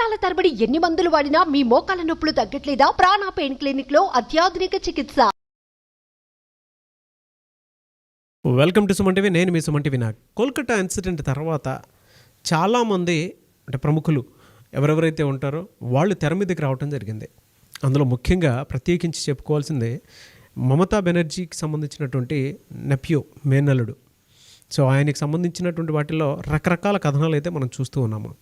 సంవత్సరాల తరబడి ఎన్ని మందులు వాడినా మీ మోకాల నొప్పులు తగ్గట్లేదా? ప్రాణ పెయిన్ క్లినిక్ లో అత్యాధునిక చికిత్స. Welcome to Suman TV. నేను మీ సుమన్ టీవీ. కోల్కతా ఇన్సిడెంట్ తర్వాత చాలామంది అంటే ప్రముఖులు ఎవరెవరైతే ఉంటారో వాళ్ళు తెర మీదకి రావడం జరిగింది. అందులో ముఖ్యంగా ప్రత్యేకించి చెప్పుకోవాల్సిందే మమతా బెనర్జీకి సంబంధించినటువంటి నెప్యూ మేనల్లుడు. సో ఆయనకి సంబంధించినటువంటి వాటిలో రకరకాల కథనాలు అయితే మనం చూస్తూ ఉన్నాము.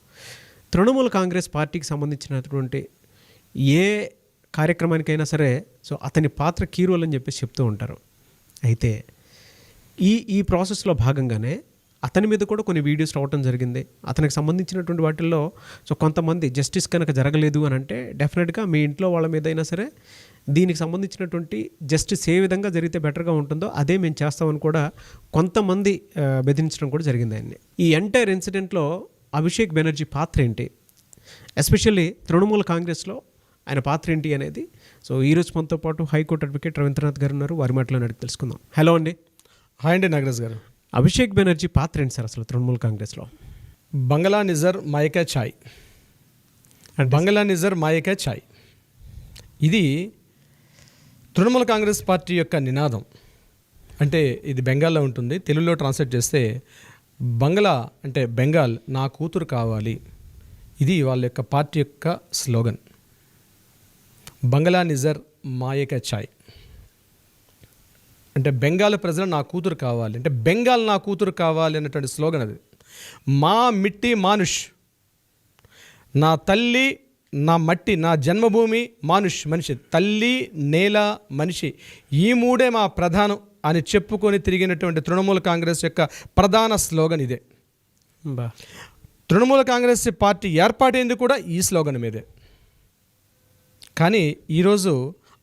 తృణమూల్ కాంగ్రెస్ పార్టీకి సంబంధించినటువంటి ఏ కార్యక్రమానికైనా సరే సో అతని పాత్ర కీ రోల్ అని చెప్పేసి చెప్తూ ఉంటారు. అయితే ఈ ప్రాసెస్లో భాగంగానే అతని మీద కూడా కొన్ని వీడియోస్ రావడం జరిగింది. అతనికి సంబంధించినటువంటి వాటిల్లో సో కొంతమంది జస్టిస్ కనుక జరగలేదు అని అంటే డెఫినెట్గా మీ ఇంట్లో వాళ్ళ మీద అయినా సరే దీనికి సంబంధించినటువంటి జస్టిస్ ఏ విధంగా జరిగితే బెటర్గా ఉంటుందో అదే మేము చేస్తామని కూడా కొంతమంది బెదిరించడం కూడా జరిగింది ఆయన్ని. ఈ ఎంటైర్ ఇన్సిడెంట్లో అభిషేక్ బెనర్జీ పాత్ర ఏంటి, ఎస్పెషల్లీ తృణమూల్ కాంగ్రెస్లో ఆయన పాత్ర ఏంటి అనేది సో ఈరోజు మనతో పాటు హైకోర్టు అడ్వకేట్ రవీంద్రనాథ్ గారు ఉన్నారు. వారి మాటలో అడిగి తెలుసుకుందాం. హలో అండి. హాయ్ అండి నాగరాజ్ గారు. అభిషేక్ బెనర్జీ పాత్ర ఏంటి సార్ అసలు తృణమూల్ కాంగ్రెస్లో? బంగ్లా నిజర్ మాయకా ఛాయ్, బంగ్లా నిజర్ మాయకా ఛాయ్, ఇది తృణమూల్ కాంగ్రెస్ పార్టీ యొక్క నినాదం. అంటే ఇది బెంగాల్లో ఉంటుంది. తెలుగులో ట్రాన్స్లేట్ చేస్తే బంగ్లా అంటే బెంగాల్ నా కూతురు కావాలి, ఇది వాళ్ళ యొక్క పార్టీ యొక్క స్లోగన్. బంగ్లా నిజర్ మాయకా ఛాయ్ అంటే బెంగాల్ ప్రజలు నా కూతురు కావాలి, అంటే బెంగాల్ నా కూతురు కావాలి అన్నటువంటి స్లోగన్ అది. మా మిట్టి మానుష్, నా తల్లి నా మట్టి, నా జన్మభూమి మానుష్ మనిషి, తల్లి నేల మనిషి, ఈ మూడే మా ప్రధానం అని చెప్పుకొని తిరిగినటువంటి తృణమూల్ కాంగ్రెస్ యొక్క ప్రధాన స్లోగన్ ఇదే. తృణమూల్ కాంగ్రెస్ పార్టీ ఏర్పాటైంది కూడా ఈ స్లోగన్ మీదే. కానీ ఈరోజు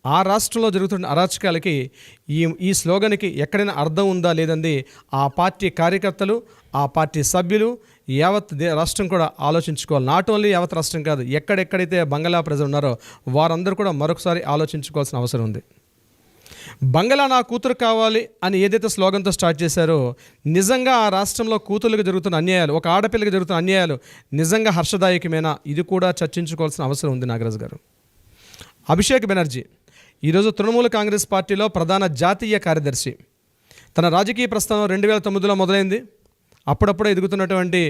ఆ రాష్ట్రంలో జరుగుతున్న అరాచకాలకి ఈ స్లోగన్కి ఎక్కడైనా అర్థం ఉందా లేదంది ఆ పార్టీ కార్యకర్తలు, ఆ పార్టీ సభ్యులు, యావత్ రాష్ట్రం కూడా ఆలోచించుకోవాలి. నాట్ ఓన్లీ యావత్ రాష్ట్రం కాదు, ఎక్కడెక్కడైతే బంగ్లా ప్రజలు ఉన్నారో వారందరూ కూడా మరొకసారి ఆలోచించుకోవాల్సిన అవసరం ఉంది. బంగ్లా నా కూతురు కావాలి అని ఏదైతే స్లోగన్తో స్టార్ట్ చేశారో నిజంగా ఆ రాష్ట్రంలో కూతుర్లకు జరుగుతున్న అన్యాయాలు, ఒక ఆడపిల్లకి జరుగుతున్న అన్యాయాలు నిజంగా హర్షదాయకమేనా, ఇది కూడా చర్చించుకోవాల్సిన అవసరం ఉంది నాగరాజు గారు. అభిషేక్ బెనర్జీ ఈరోజు తృణమూల్ కాంగ్రెస్ పార్టీలో ప్రధాన జాతీయ కార్యదర్శి. తన రాజకీయ ప్రస్థానం 2009లో మొదలైంది. అప్పుడప్పుడే ఎదుగుతున్నటువంటి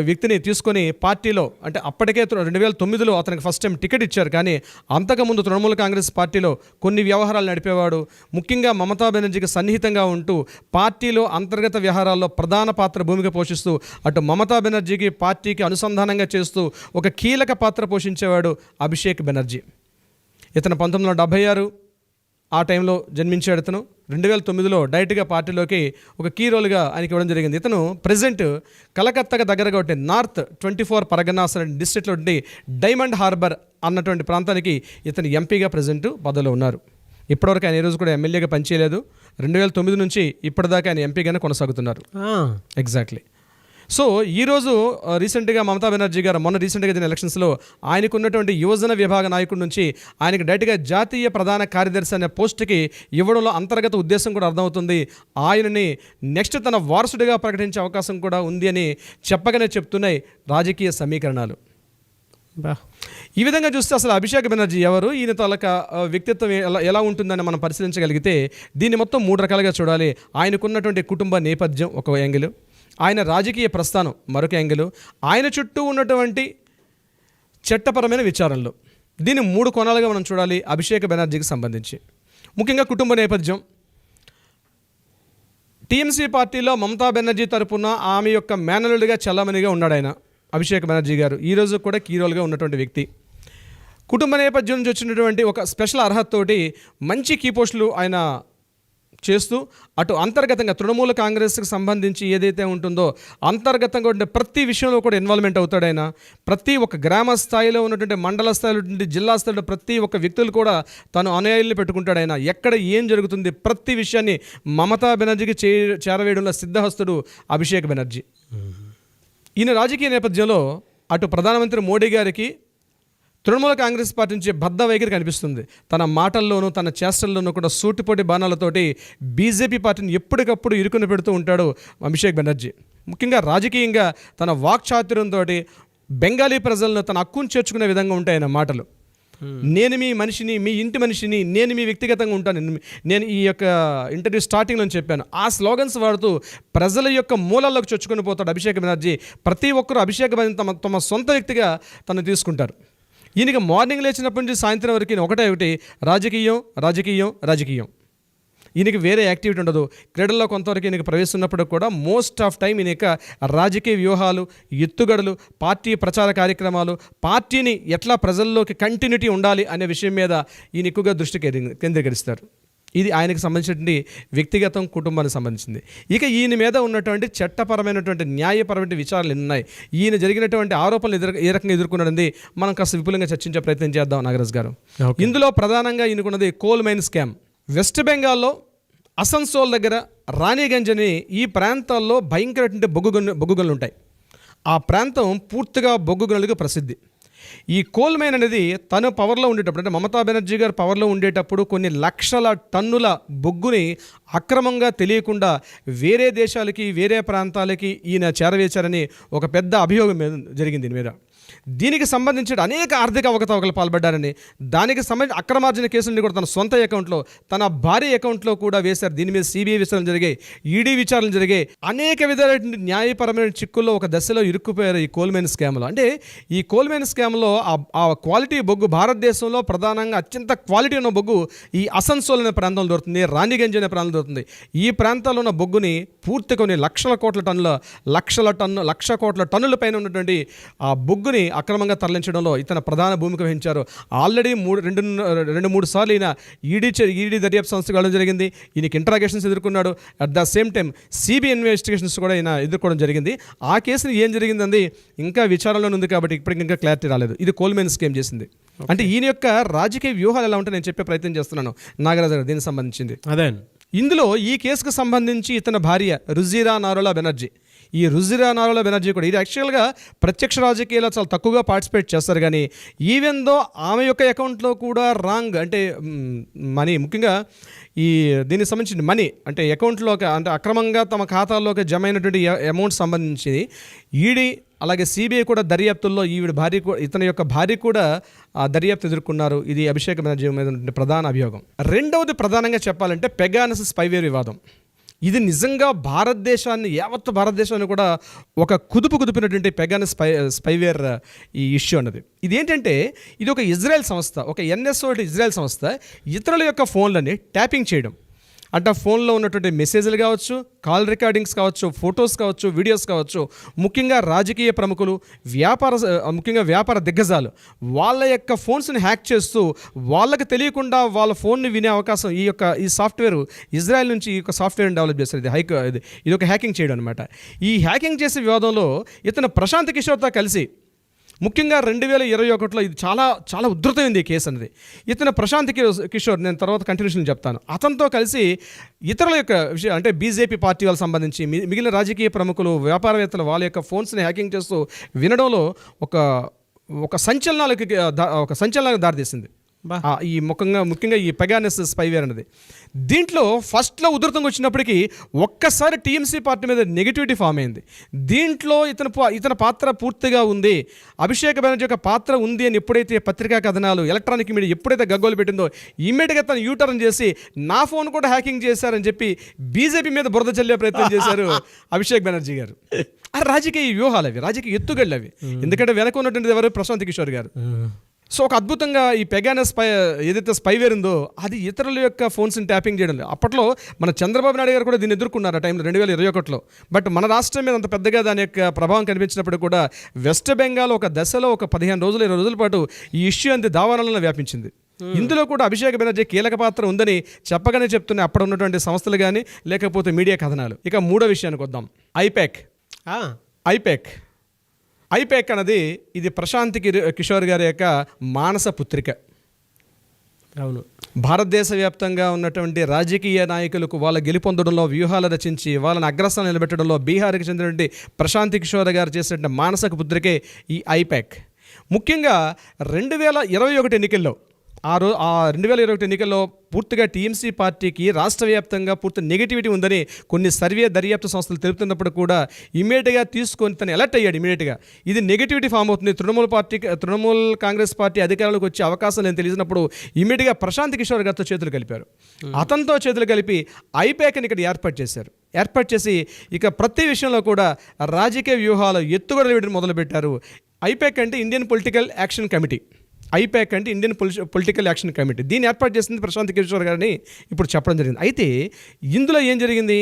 వ్యక్తిని తీసుకొని పార్టీలో, అంటే అప్పటికే 2009లో అతనికి ఫస్ట్ టైం టికెట్ ఇచ్చారు. కానీ అంతకుముందు తృణమూల్ కాంగ్రెస్ పార్టీలో కొన్ని వ్యవహారాలు నడిపేవాడు. ముఖ్యంగా మమతా బెనర్జీకి సన్నిహితంగా ఉంటూ పార్టీలో అంతర్గత వ్యవహారాల్లో ప్రధాన పాత్ర భూమిక పోషిస్తూ అటు మమతా బెనర్జీకి పార్టీకి అనుసంధానంగా చేస్తూ ఒక కీలక పాత్ర పోషించేవాడు అభిషేక్ బెనర్జీ. ఇతను 1976 ఆ టైంలో జన్మించాడు. ఇతను 2009లో డైరెక్ట్గా పార్టీలోకి ఒక కీ రోల్గా ఆయనకి ఇవ్వడం జరిగింది. ఇతను ప్రెజెంట్ కలకత్తాకు దగ్గరగా ఉంటే నార్త్ 24 పరగనాస్ డిస్ట్రిక్ట్లో ఉండి డైమండ్ హార్బర్ అన్నటువంటి ప్రాంతానికి ఇతను ఎంపీగా ప్రెజెంట్ పదవిలో ఉన్నారు. ఇప్పటివరకు ఆయన ఈరోజు కూడా ఎమ్మెల్యేగా పనిచేయలేదు. 2009 నుంచి ఇప్పటిదాకా ఆయన ఎంపీగానే కొనసాగుతున్నారు. ఎగ్జాక్ట్లీ. సో ఈరోజు రీసెంట్గా మమతా బెనర్జీ గారు మొన్న రీసెంట్గా జరిగిన ఎలక్షన్స్లో ఆయనకు ఉన్నటువంటి యువజన విభాగ నాయకుడి నుంచి ఆయనకు డైరెక్ట్గా జాతీయ ప్రధాన కార్యదర్శి అనే పోస్టుకి ఇవ్వడంలో అంతర్గత ఉద్దేశం కూడా అర్థమవుతుంది. ఆయనని నెక్స్ట్ తన వారసుడిగా ప్రకటించే అవకాశం కూడా ఉంది అని చెప్పగానే చెప్తున్నాయి రాజకీయ సమీకరణాలు. ఈ విధంగా చూస్తే అసలు అభిషేక్ బెనర్జీ ఎవరు, ఈయన తాలూక వ్యక్తిత్వం ఎలా ఉంటుందని మనం పరిశీలించగలిగితే దీన్ని మొత్తం 3 రకాలుగా చూడాలి. ఆయనకున్నటువంటి కుటుంబ నేపథ్యం ఒక యాంగిల్, ఆయన రాజకీయ ప్రస్థానం మరొక యాంగిల్, ఆయన చుట్టూ ఉన్నటువంటి చట్టపరమైన విచారణలు, దీన్ని 3 కోణాలుగా మనం చూడాలి అభిషేక్ బెనర్జీకి సంబంధించి. ముఖ్యంగా కుటుంబ నేపథ్యం. టీఎంసీ పార్టీలో మమతా బెనర్జీ తరపున ఆమె యొక్క మేనలుడిగా చల్లమనిగా ఉన్నాడు ఆయన అభిషేక్ బెనర్జీ గారు. ఈరోజు కూడా కీ రోల్గా ఉన్నటువంటి వ్యక్తి. కుటుంబ నేపథ్యం నుంచి వచ్చినటువంటి ఒక స్పెషల్ అర్హతతోటి మంచి కీ పోస్టులు ఆయన చేస్తూ అటు అంతర్గతంగా తృణమూల కాంగ్రెస్కి సంబంధించి ఏదైతే ఉంటుందో అంతర్గతంగా ఉండే ప్రతి విషయంలో కూడా ఇన్వాల్వ్మెంట్ అవుతాడు ఆయన. ప్రతి ఒక్క గ్రామ స్థాయిలో ఉన్నటువంటి మండల స్థాయిలో నుండి జిల్లా స్థాయిలో ప్రతి ఒక్క వ్యక్తులు కూడా తను అనుయాయుల్ని పెట్టుకుంటాడు ఆయన. ఎక్కడ ఏం జరుగుతుంది ప్రతి విషయాన్ని మమతా బెనర్జీకి చేరవేయడంలో సిద్ధహస్తుడు అభిషేక్ బెనర్జీ. ఈయన రాజకీయ నేపథ్యంలో అటు ప్రధానమంత్రి మోడీ గారికి తృణమూల కాంగ్రెస్ పార్టీ నుంచి బద్ధ వైఖరి కనిపిస్తుంది. తన మాటల్లోనూ తన చేష్టల్లోనూ కూడా సూటిపోటి బాణాలతోటి బీజేపీ పార్టీని ఎప్పటికప్పుడు ఇరుకుని పెడుతూ ఉంటాడు అభిషేక్ బెనర్జీ. ముఖ్యంగా రాజకీయంగా తన వాక్చాతుర్యంతో బెంగాలీ ప్రజలను తన హక్కును చేర్చుకునే విధంగా ఉంటాయన్న మాటలు. నేను మీ మనిషిని, మీ ఇంటి మనిషిని, నేను మీ వ్యక్తిగతంగా ఉంటాను. నేను ఈ యొక్క ఇంటర్వ్యూ స్టార్టింగ్లో చెప్పాను. ఆ స్లోగన్స్ వాడుతూ ప్రజల యొక్క మూలాల్లోకి చొచ్చుకొని పోతాడు అభిషేక్ బెనర్జీ. ప్రతి ఒక్కరూ అభిషేక్ బెనర్జీ తమ సొంత వ్యక్తిగా తను తీసుకుంటారు. ఈయనకి మార్నింగ్ లేచినప్పటి నుంచి సాయంత్రం వరకు ఒకటి రాజకీయం రాజకీయం రాజకీయం. ఈయనకి వేరే యాక్టివిటీ ఉండదు. క్రీడల్లో కొంతవరకు ఈయనకి ప్రవేశం ఉన్నప్పుడు కూడా మోస్ట్ ఆఫ్ టైం ఈయన యొక్క రాజకీయ వ్యూహాలు, ఎత్తుగడలు, పార్టీ ప్రచార కార్యక్రమాలు, పార్టీని ఎట్లా ప్రజల్లోకి కంటిన్యూటీ ఉండాలి అనే విషయం మీద ఈయన ఎక్కువగా దృష్టి కేంద్రీకరిస్తారు. ఇది ఆయనకు సంబంధించినటువంటి వ్యక్తిగతం, కుటుంబానికి సంబంధించింది. ఇక ఈయన మీద ఉన్నటువంటి చట్టపరమైనటువంటి న్యాయపరమైన విచారాలు ఉన్నాయి. ఈయన జరిగినటువంటి ఆరోపణలు ఏ రకంగా ఎదుర్కొన్నది మనం కాస్త విపులంగా చర్చించే ప్రయత్నం చేద్దాం నాగరాజ్ గారు. ఇందులో ప్రధానంగా ఈయనకున్నది కోల్ మైన్ స్కామ్. వెస్ట్ బెంగాల్లో అసన్సోల్ దగ్గర రాణిగంజ్ అని ఈ ప్రాంతాల్లో భయంకరమైన బొగ్గు గనులు ఉంటాయి. ఆ ప్రాంతం పూర్తిగా బొగ్గు గనులకు ప్రసిద్ధి. ఈ కోల్ మైన్ అనేది తను పవర్లో ఉండేటప్పుడు, అంటే మమతా బెనర్జీ గారు పవర్లో ఉండేటప్పుడు కొన్ని లక్షల టన్నుల బొగ్గుని అక్రమంగా తెలియకుండా వేరే దేశాలకి, వేరే ప్రాంతాలకి ఈయన చేరవేశారని ఒక పెద్ద అభియోగం జరిగింది దీని మీద. దీనికి సంబంధించి అనేక ఆర్థిక అవకతవకలు పాల్పడ్డారని, దానికి సంబంధించి అక్రమార్జన కేసులను కూడా తన సొంత అకౌంట్లో, తన భార్య అకౌంట్లో కూడా వేశారు. దీని మీద సిబిఐ విచారణ జరిగాయి, ఈడీ విచారణలు జరిగాయి. అనేక విధాలైన న్యాయపరమైన చిక్కుల్లో ఒక దశలో ఇరుక్కుపోయారు ఈ కోల్ మైన్ స్కామ్లో. అంటే ఈ కోల్ మైన్ స్కామ్లో ఆ క్వాలిటీ బొగ్గు, భారతదేశంలో ప్రధానంగా అత్యంత క్వాలిటీ ఉన్న బొగ్గు ఈ అసన్సోల్ అనే ప్రాంతంలో దొరుకుతుంది, రాణిగంజ్ అనే ప్రాంతంలో దొరుకుతుంది. ఈ ప్రాంతాల్లో ఉన్న బొగ్గుని పూర్తి కొన్ని లక్ష కోట్ల టన్నుల పైన ఉన్నటువంటి ఆ బొగ్గుని అక్రమంగా తరలించడంలో ఇతను ప్రధాన భూమిక వహించారు. ఆల్రెడీ 2-3 సార్లు ఈయన ఈడీ దర్యాప్తు సంస్థకు వెళ్ళడం జరిగింది. ఈయనకి ఇంటరాగేషన్స్ ఎదుర్కొన్నాడు. At the same time CBI investigations కూడా ఈయన ఎదుర్కోవడం జరిగింది. ఆ కేసుని ఏం జరిగిందండి ఇంకా విచారణలో ఉంది కాబట్టి ఇప్పటికి ఇంకా క్లారిటీ రాలేదు. ఇది కోల్ మైన్ స్కామ్ చేసింది. అంటే ఈయన యొక్క రాజకీయ వ్యూహాలు ఎలా ఉంటాయి నేను చెప్పే ప్రయత్నం చేస్తున్నాను నాగరాజు గారు. దీనికి సంబంధించింది అదే ఇందులో ఈ కేసుకు సంబంధించి ఇతని భార్య రుజిరా నారోలా బెనర్జీ, ఈ రుజిరా నారోలా బెనర్జీ కూడా ఇది యాక్చువల్గా ప్రత్యక్ష రాజకీయాల్లో చాలా తక్కువగా పార్టిసిపేట్ చేస్తారు. కానీ ఈవెన్ దో ఆమె యొక్క అకౌంట్లో కూడా రాంగ్, అంటే మనీ, ముఖ్యంగా ఈ దీనికి సంబంధించిన మనీ అంటే అకౌంట్లోకి, అంటే అక్రమంగా తమ ఖాతాల్లోకి జమ అయినటువంటి అమౌంట్ సంబంధించి ఈడీ అలాగే సిబిఐ కూడా దర్యాప్తుల్లో ఇతని యొక్క భార్య కూడా దర్యాప్తు ఎదుర్కొన్నారు. ఇది అభిషేక్ బెనర్జీ మీద ప్రధాన అభియోగం. రెండవది ప్రధానంగా చెప్పాలంటే పెగానస్ స్పైవేర్ వివాదం. ఇది నిజంగా యావత్ భారతదేశాన్ని కూడా ఒక కుదిపినటువంటి పెగానస్ స్పైవేర్ ఈ ఇష్యూ అన్నది. ఇదేంటంటే ఇది ఒక ఇజ్రాయెల్ సంస్థ, ఒక NSO ఇజ్రాయెల్ సంస్థ ఇతరుల యొక్క ఫోన్లని ట్యాపింగ్ చేయడం. అంటే ఫోన్లో ఉన్నటువంటి మెసేజ్లు కావచ్చు, కాల్ రికార్డింగ్స్ కావచ్చు, ఫొటోస్ కావచ్చు, వీడియోస్ కావచ్చు, ముఖ్యంగా రాజకీయ ప్రముఖులు, ముఖ్యంగా వ్యాపార దిగ్గజాలు వాళ్ళ యొక్క ఫోన్స్ని హ్యాక్ చేస్తూ వాళ్ళకి తెలియకుండా వాళ్ళ ఫోన్ని వినే అవకాశం ఈ సాఫ్ట్వేర్ ఇజ్రాయెల్ నుంచి ఈ యొక్క సాఫ్ట్వేర్ని డెవలప్ చేస్తారు. ఇది ఒక హ్యాకింగ్ చేయడం అనమాట. ఈ హ్యాకింగ్ చేసే వివాదంలో ఇతను ప్రశాంత్ కిషోర్తో కలిసి, ముఖ్యంగా 2021లో ఇది చాలా చాలా ఉధృతమైంది ఈ కేసు అనేది. ఇతను ప్రశాంత్ కిషోర్, నేను తర్వాత కంటిన్యూషన్ చెప్తాను, అతనితో కలిసి ఇతరుల యొక్క విషయం, అంటే బీజేపీ పార్టీ వాళ్ళకి సంబంధించి మిగిలిన రాజకీయ ప్రముఖులు, వ్యాపారవేత్తలు వాళ్ళ యొక్క ఫోన్స్ని హ్యాకింగ్ చేస్తూ వినడంలో ఒక సంచలనాలకు దారితీసింది. ఈ ముఖ్యంగా ఈ పెగానస్ స్పైవేర్ అనేది. దీంట్లో ఫస్ట్లో ఉధృతంగా వచ్చినప్పటికీ ఒక్కసారి టీఎంసీ పార్టీ మీద నెగిటివిటీ ఫామ్ అయింది. దీంట్లో ఇతని పాత్ర పూర్తిగా ఉంది, అభిషేక్ బెనర్జీ యొక్క పాత్ర ఉంది అని ఎప్పుడైతే పత్రికా కథనాలు, ఎలక్ట్రానిక్ మీడియా ఎప్పుడైతే గగ్గోలు పెట్టిందో ఇమ్మీడియట్గా తను యూటర్న్ చేసి నా ఫోన్ కూడా హ్యాకింగ్ చేశారని చెప్పి బీజేపీ మీద బురద చల్లే ప్రయత్నం చేశారు అభిషేక్ బెనర్జీ గారు. ఆ రాజకీయ వ్యూహాలు అవి, రాజకీయ ఎత్తుగళ్ళు అవి. ఎందుకంటే వెనక ఉన్నటువంటిది ఎవరు? ప్రశాంత్ కిషోర్ గారు. సో ఒక అద్భుతంగా ఈ పెగానస్ ఏదైతే స్పైవేర్ ఉందో అది ఇతరుల యొక్క ఫోన్స్ని ట్యాపింగ్ చేయడం. అప్పట్లో మన చంద్రబాబు నాయుడు గారు కూడా దీన్ని ఎదుర్కొన్నారు ఆ టైంలో 2021లో. బట్ మన రాష్ట్రం మీద అంత పెద్దగా దాని యొక్క ప్రభావం కనిపించినప్పుడు కూడా వెస్ట్ బెంగాల్ ఒక దశలో ఒక 15 రోజులు 20 రోజుల పాటు ఈ ఇష్యూ అంతే దావానలలో వ్యాపించింది. ఇందులో కూడా అభిషేక్ బెనర్జీ కీలక పాత్ర ఉందని చెప్పగానే చెప్తున్నాయి అప్పుడు ఉన్నటువంటి సంస్థలు కానీ లేకపోతే మీడియా కథనాలు. ఇక మూడో విషయానికి వద్దాం. ఐపాక్ అన్నది ఇది ప్రశాంత్ కిషోర్ గారి యొక్క మానస పుత్రిక. అవును, భారతదేశ వ్యాప్తంగా ఉన్నటువంటి రాజకీయ నాయకులకు వాళ్ళ గెలుపొందడంలో వ్యూహాలు రచించి వాళ్ళని అగ్రస్థానం నిలబెట్టడంలో బీహార్కి చెందినటువంటి ప్రశాంత్ కిషోర్ గారు చేసినటువంటి మానస పుత్రికే ఈ ఐపాక్. ముఖ్యంగా 2021 ఎన్నికల్లో ఆ 2021 ఎన్నికల్లో పూర్తిగా టీఎంసీ పార్టీకి రాష్ట్ర వ్యాప్తంగా పూర్తి నెగిటివిటీ ఉందని కొన్ని సర్వే దర్యాప్తు సంస్థలు తెలుపుతున్నప్పుడు కూడా ఇమీడియట్గా తీసుకొని తను అలర్ట్ అయ్యాడు. ఇమీడియట్గా ఇది నెగిటివిటీ ఫామ్ అవుతుంది, తృణమూల్ కాంగ్రెస్ పార్టీ అధికారంలోకి వచ్చే అవకాశం లేని తెలిసినప్పుడు ఇమీడియట్గా ప్రశాంత్ కిషోర్ గారితో చేతులు కలిపారు. అతనితో చేతులు కలిపి ఐపాక్ని ఇక్కడ ఏర్పాటు చేశారు. ఏర్పాటు చేసి ఇక ప్రతి విషయంలో కూడా రాజకీయ వ్యూహాలు ఎత్తుగడలు వేయడం మొదలుపెట్టారు. ఐపాక్ అంటే Indian political action committee. IPAC అంటే ఇండియన్ పొలిటికల్ యాక్షన్ కమిటీ. దీన్ని ఏర్పాటు చేసింది ప్రశాంత్ కిషోర్ గారిని ఇప్పుడు చెప్పడం జరిగింది. అయితే ఇందులో ఏం జరిగింది,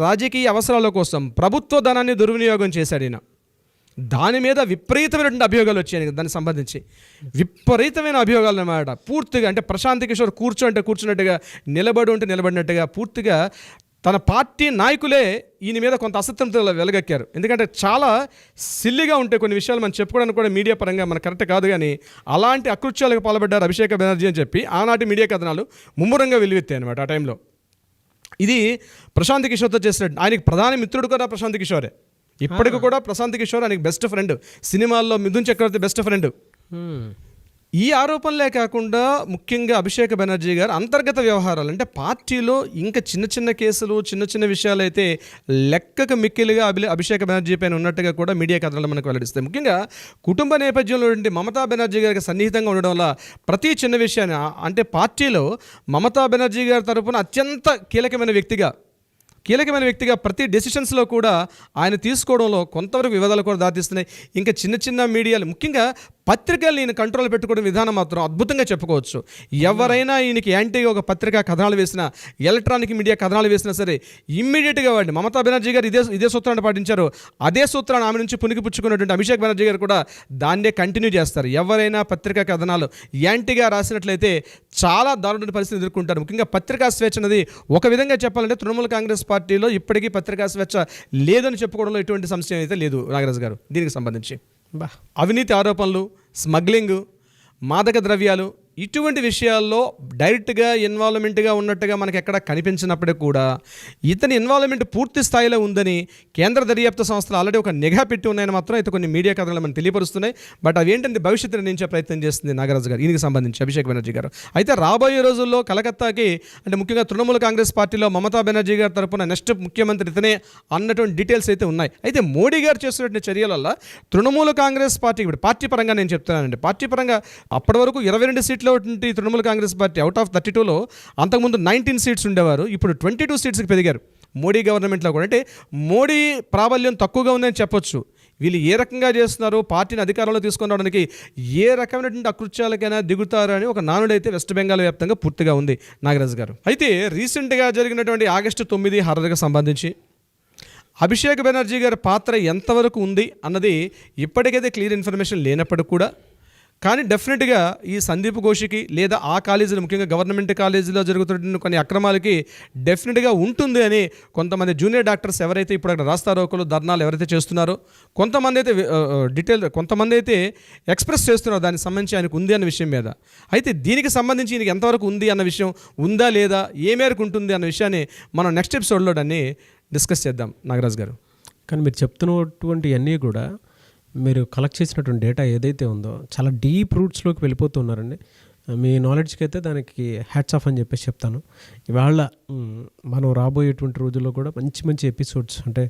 రాజకీయ అవసరాల కోసం ప్రభుత్వ ధనాన్ని దుర్వినియోగం చేశాడు ఈయన. దాని మీద విపరీతమైనటువంటి అభియోగాలు వచ్చాయి. దానికి సంబంధించి విపరీతమైన అభియోగాలు అన్నమాట. పూర్తిగా అంటే ప్రశాంత్ కిషోర్ కూర్చున్నట్టుగా, నిలబడినట్టుగా పూర్తిగా తన పార్టీ నాయకులే ఈయన మీద కొంత అసత్యంతో వెలగక్కారు. ఎందుకంటే చాలా సిల్లిగా ఉంటాయి కొన్ని విషయాలు మనం చెప్పుకోవడానికి కూడా మీడియా పరంగా మనకు కరెక్ట్ కాదు. కానీ అలాంటి అకృత్యాలకు పాల్పడ్డారు అభిషేక్ బెనర్జీ అని చెప్పి ఆనాటి మీడియా కథనాలు ముమ్మరంగా వెలువెత్తాయి అనమాట ఆ టైంలో. ఇది ప్రశాంత్ కిషోర్తో చేసినట్టు. ఆయనకి ప్రధాన మిత్రుడు కూడా ప్రశాంత్ కిషోరే. ఇప్పటికి కూడా ప్రశాంత్ కిషోర్ ఆయనకి బెస్ట్ ఫ్రెండ్. సినిమాల్లో మిథున్ చక్రవర్తి బెస్ట్ ఫ్రెండ్. ఈ ఆరోపణలే కాకుండా ముఖ్యంగా అభిషేక్ బెనర్జీ గారు అంతర్గత వ్యవహారాలు అంటే పార్టీలో ఇంకా చిన్న కేసులు, చిన్న విషయాలు అయితే లెక్కకు మిక్కిలిగా అభిషేక్ బెనర్జీ పైన ఉన్నట్టుగా కూడా మీడియా కథనాలు మనకు వెల్లడిస్తాయి. ముఖ్యంగా కుటుంబ నేపథ్యంలో నుండి మమతా బెనర్జీ గారికి సన్నిహితంగా ఉండడం వల్ల ప్రతి చిన్న విషయాన్ని అంటే పార్టీలో మమతా బెనర్జీ గారి తరపున అత్యంత కీలకమైన వ్యక్తిగా ప్రతి డెసిషన్స్లో కూడా ఆయన తీసుకోవడంలో కొంతవరకు వివాదాలు కూడా దారితీస్తున్నాయి. ఇంకా చిన్న మీడియాలు ముఖ్యంగా పత్రికలు ఈయన కంట్రోల్ పెట్టుకోవడం విధానం మాత్రం అద్భుతంగా చెప్పుకోవచ్చు. ఎవరైనా ఈయనకి యాంటీగా ఒక పత్రికా కథనాలు వేసినా, ఎలక్ట్రానిక్ మీడియా కథనాలు వేసినా సరే ఇమ్మీడియట్గా వాడిని మమతా బెనర్జీ గారు ఇదే సూత్రాన్ని పాటించారు. అదే సూత్రాన్ని ఆమె నుంచి పుచ్చుకున్నటువంటి అభిషేక్ బెనర్జీ గారు కూడా దాన్నే కంటిన్యూ చేస్తారు. ఎవరైనా పత్రికా కథనాలు యాంటీగా రాసినట్లయితే చాలా దారుణ పరిస్థితి ఎదుర్కొంటారు. ముఖ్యంగా పత్రికా స్వేచ్ఛ అనేది ఒక విధంగా చెప్పాలంటే తృణమూల్ కాంగ్రెస్ పార్టీలో ఇప్పటికీ పత్రికా స్వేచ్ఛ లేదని చెప్పుకోవడంలో ఎటువంటి సంశయం అయితే లేదు నాగరాజు గారు. దీనికి సంబంధించి అవినీతి ఆరోపణలు, స్మగ్లింగ్, మాదక ద్రవ్యాలు ఇటువంటి విషయాల్లో డైరెక్ట్గా ఇన్వాల్వ్మెంట్గా ఉన్నట్టుగా మనకి ఎక్కడ కనిపించినప్పటికీ కూడా ఇతని ఇన్వాల్వ్మెంట్ పూర్తి స్థాయిలో ఉందని కేంద్ర దర్యాప్తు సంస్థలు ఆల్రెడీ ఒక నిఘా పెట్టి ఉన్నాయని మాత్రం అయితే కొన్ని మీడియా కథనాలు మనం తెలియపరుస్తున్నాయి. బట్ అవి ఏంటంటే భవిష్యత్తు నిర్ణయించే ప్రయత్నం చేస్తుంది నాగరాజు గారు దీనికి సంబంధించి అభిషేక్ బెనర్జీ గారు. అయితే రాబోయే రోజుల్లో కలకత్తాకి అంటే ముఖ్యంగా తృణమూల్ కాంగ్రెస్ పార్టీలో మమతా బెనర్జీ గారి తరపున నెక్స్ట్ ముఖ్యమంత్రి ఇతనే అన్నటువంటి డీటెయిల్స్ అయితే ఉన్నాయి. అయితే మోడీ గారు చేస్తున్నటువంటి చర్యల వల్ల తృణమూల్ కాంగ్రెస్ పార్టీ ఇప్పుడు పార్టీ పరంగా నేను చెప్తున్నానండి, పార్టీ పరంగా అప్పటి వరకు 22 సీట్లు Trinamool Congress party out of 32లో అంతకుముందు 19 సీట్స్ ఉండేవారు. ఇప్పుడు 22 సీట్స్కి పెరిగారు మోడీ గవర్నమెంట్లో కూడా. అంటే మోడీ ప్రాబల్యం తక్కువగా ఉందని చెప్పొచ్చు. వీళ్ళు ఏ రకంగా చేస్తున్నారో పార్టీని అధికారంలో తీసుకొని రావడానికి ఏ రకమైనటువంటి అకృత్యాలకైనా దిగుతారని ఒక నానుడైతే వెస్ట్ బెంగాల్ వ్యాప్తంగా పూర్తిగా ఉంది నాగరాజు గారు. అయితే రీసెంట్గా జరిగినటువంటి ఆగస్టు 9 హర్రర్కి సంబంధించి అభిషేక్ బెనర్జీ గారి పాత్ర ఎంతవరకు ఉంది అన్నది ఇప్పటికైతే క్లియర్ ఇన్ఫర్మేషన్ లేనప్పటికీ కూడా కానీ డెఫినెట్గా ఈ సందీప్ ఘోష్కి లేదా ఆ కాలేజీలో ముఖ్యంగా గవర్నమెంట్ కాలేజీలో జరుగుతున్న కొన్ని అక్రమాలకి డెఫినెట్గా ఉంటుంది అని కొంతమంది జూనియర్ డాక్టర్స్ ఎవరైతే ఇప్పుడు అక్కడ రాస్తారోకలు ధర్నాలు ఎవరైతే చేస్తున్నారో కొంతమంది అయితే ఎక్స్ప్రెస్ చేస్తున్నారో దానికి సంబంధించి ఆయనకు ఉంది అన్న విషయం మీద. అయితే దీనికి సంబంధించి ఈయనకి ఎంతవరకు ఉంది అన్న విషయం, ఉందా లేదా, ఏ మేరకు ఉంటుంది అన్న విషయాన్ని మనం నెక్స్ట్ ఎపిసోడ్లో దాన్ని డిస్కస్ చేద్దాం నాగరాజు గారు. కానీ మీరు చెప్తున్నటువంటి అన్నీ కూడా మీరు కలెక్ట్ చేసినటువంటి డేటా ఏదైతే ఉందో చాలా డీప్ రూట్స్లోకి వెళ్ళిపోతున్నారండి. మీ నాలెడ్జ్కి అయితే దానికి హ్యాట్స్ ఆఫ్ అని చెప్పేసి చెప్తాను. ఇవాళ మనం రాబోయేటువంటి రోజుల్లో కూడా మంచి ఎపిసోడ్స్ అంటే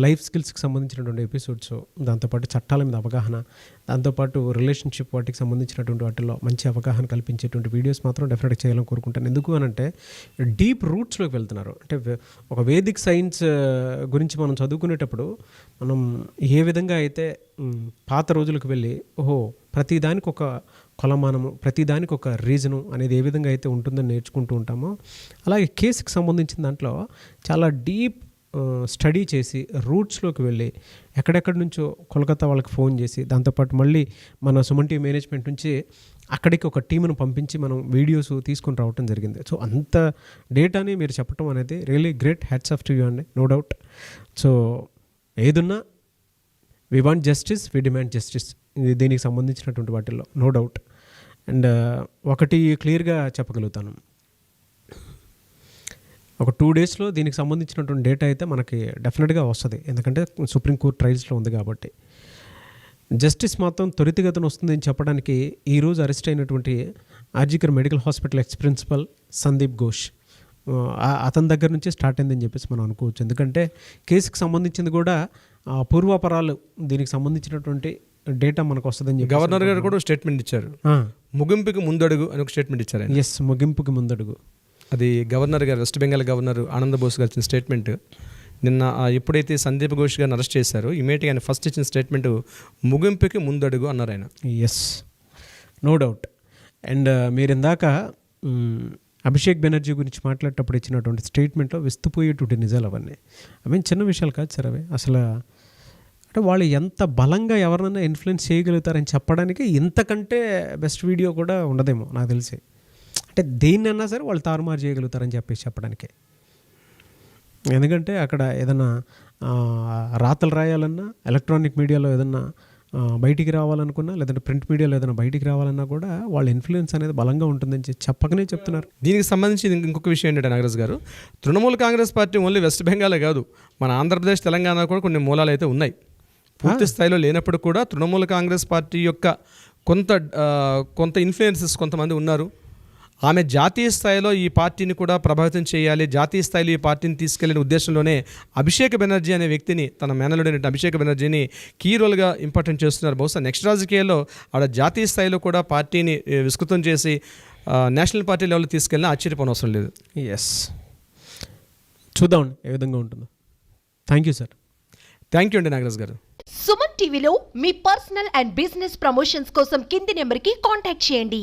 లైఫ్ స్కిల్స్కి సంబంధించినటువంటి ఎపిసోడ్స్, దాంతోపాటు చట్టాల మీద అవగాహన, దాంతోపాటు రిలేషన్షిప్ వాటికి సంబంధించినటువంటి వాటిల్లో మంచి అవగాహన కల్పించేటువంటి వీడియోస్ మాత్రం డెఫినెట్గా చేయాలని కోరుకుంటాను. ఎందుకు అని అంటే డీప్ రూట్స్లోకి వెళ్తున్నారు. అంటే ఒక వేదిక్ సైన్స్ గురించి మనం చదువుకునేటప్పుడు మనం ఏ విధంగా అయితే పాత రోజులకు వెళ్ళి ప్రతిదానికి ఒక కొలమానము, ప్రతిదానికి ఒక రీజను అనేది ఏ విధంగా అయితే ఉంటుందని నేర్చుకుంటూ ఉంటామో అలాగే కేసుకి సంబంధించిన దాంట్లో చాలా డీప్ స్టడీ చేసి రూట్స్లోకి వెళ్ళి ఎక్కడెక్కడి నుంచో కోల్కతా వాళ్ళకి ఫోన్ చేసి దాంతోపాటు మళ్ళీ మన సుమన్ టీవీ మేనేజ్మెంట్ నుంచి అక్కడికి ఒక టీమును పంపించి మనం వీడియోస్ తీసుకొని రావటం జరిగింది. సో అంత డేటాని మీరు చెప్పడం అనేది really great, hats off to you అండి, నో డౌట్. సో ఏదున్నా we want justice, we demand justice, ఇది దీనికి సంబంధించినటువంటి వాటిల్లో నో డౌట్. అండ్ ఒకటి క్లియర్గా చెప్పగలుగుతాను, ఒక 2 డేస్లో దీనికి సంబంధించినటువంటి డేటా అయితే మనకి డెఫినెట్గా వస్తుంది. ఎందుకంటే సుప్రీంకోర్టు ట్రయల్స్లో ఉంది కాబట్టి. జస్టిస్ మాత్రం త్వరితగతిన వస్తుందని చెప్పడానికి ఈరోజు అరెస్ట్ అయినటువంటి RG Kar medical hospital ex principal Sandeep Ghosh అతని దగ్గర నుంచి స్టార్ట్ అయిందని చెప్పేసి మనం అనుకోవచ్చు. ఎందుకంటే కేసుకు సంబంధించింది కూడా పూర్వాపరాలు దీనికి సంబంధించినటువంటి డేటా మనకు వస్తుందని చెప్పి గవర్నర్ గారు కూడా స్టేట్మెంట్ ఇచ్చారు, ముగింపుకి ముందడుగు అని ఒక స్టేట్మెంట్ ఇచ్చారు. ఎస్, ముగింపుకి ముందడుగు. అది గవర్నర్ గారు, వెస్ట్ బెంగాల్ గవర్నర్ ఆనంద్ బోస్ గారు ఇచ్చిన స్టేట్మెంట్. నిన్న ఎప్పుడైతే సందీప్ ఘోష్ గారిని అరెస్ట్ చేశారో ఇమీడియట్గా ఆయన ఫస్ట్ ఇచ్చిన స్టేట్మెంట్ ముగింపుకి ముందడుగు అన్నారు ఆయన. Yes, no doubt. అండ్ మీరు ఇందాక అభిషేక్ బెనర్జీ గురించి మాట్లాడేటప్పుడు ఇచ్చినటువంటి స్టేట్మెంట్లో విస్తుపోయేటువంటి నిజాలు అవన్నీ అవి చిన్న విషయాలు కాదు సార్. అవి అసలు అంటే వాళ్ళు ఎంత బలంగా ఎవరినైనా ఇన్ఫ్లుయెన్స్ చేయగలుగుతారని చెప్పడానికి ఇంతకంటే బెస్ట్ వీడియో కూడా ఉండదేమో నాకు తెలిసి. అంటే దేన్నైనా సరే వాళ్ళు తారుమారు చేయగలుగుతారని చెప్పేసి చెప్పడానికి. ఎందుకంటే అక్కడ ఏదైనా రాతలు రాయాలన్నా, ఎలక్ట్రానిక్ మీడియాలో ఏదన్నా బయటికి రావాలనుకున్నా, లేదంటే ప్రింట్ మీడియాలో ఏదైనా బయటికి రావాలన్నా కూడా వాళ్ళ ఇన్ఫ్లుయెన్స్ అనేది బలంగా ఉంటుందని చెప్పకనే చెప్తున్నారు. దీనికి సంబంధించి ఇంకొక విషయం ఏంటంటే నాగరాజ్ గారు, Trinamool Congress party only west బెంగాలే కాదు, మన ఆంధ్రప్రదేశ్, తెలంగాణ కూడా కొన్ని మూలాలు అయితే ఉన్నాయి. పూర్తి స్థాయిలో లేనప్పుడు కూడా తృణమూల్ కాంగ్రెస్ పార్టీ యొక్క కొంత ఇన్ఫ్లుయెన్సెస్ కొంతమంది ఉన్నారు. ఆమె జాతీయ స్థాయిలో ఈ పార్టీని కూడా ప్రభావితం చేయాలి, జాతీయ స్థాయిలో ఈ పార్టీని తీసుకెళ్లిన ఉద్దేశంలోనే అభిషేక్ బెనర్జీ అనే వ్యక్తిని, తన మేనలుడైన అభిషేక్ బెనర్జీని కీ రోల్గా ఇంపార్టెంట్ చేస్తున్నారు. బహుశా నెక్స్ట్ రాజకీయాల్లో ఆడ జాతీయ స్థాయిలో కూడా పార్టీని విస్తృతం చేసి నేషనల్ పార్టీ లెవెల్ తీసుకెళ్ళినా ఆశ్చర్యపోనవసరం లేదు. ఎస్, చూద్దాం ఏ విధంగా ఉంటుందో. Thank you sir. Thank you అండి నాగరాజ్ గారు. సుమన్ టీవీలో మీ పర్సనల్ అండ్ బిజినెస్ ప్రమోషన్స్ కోసం కింది నెంబర్కి కాంటాక్ట్ చేయండి.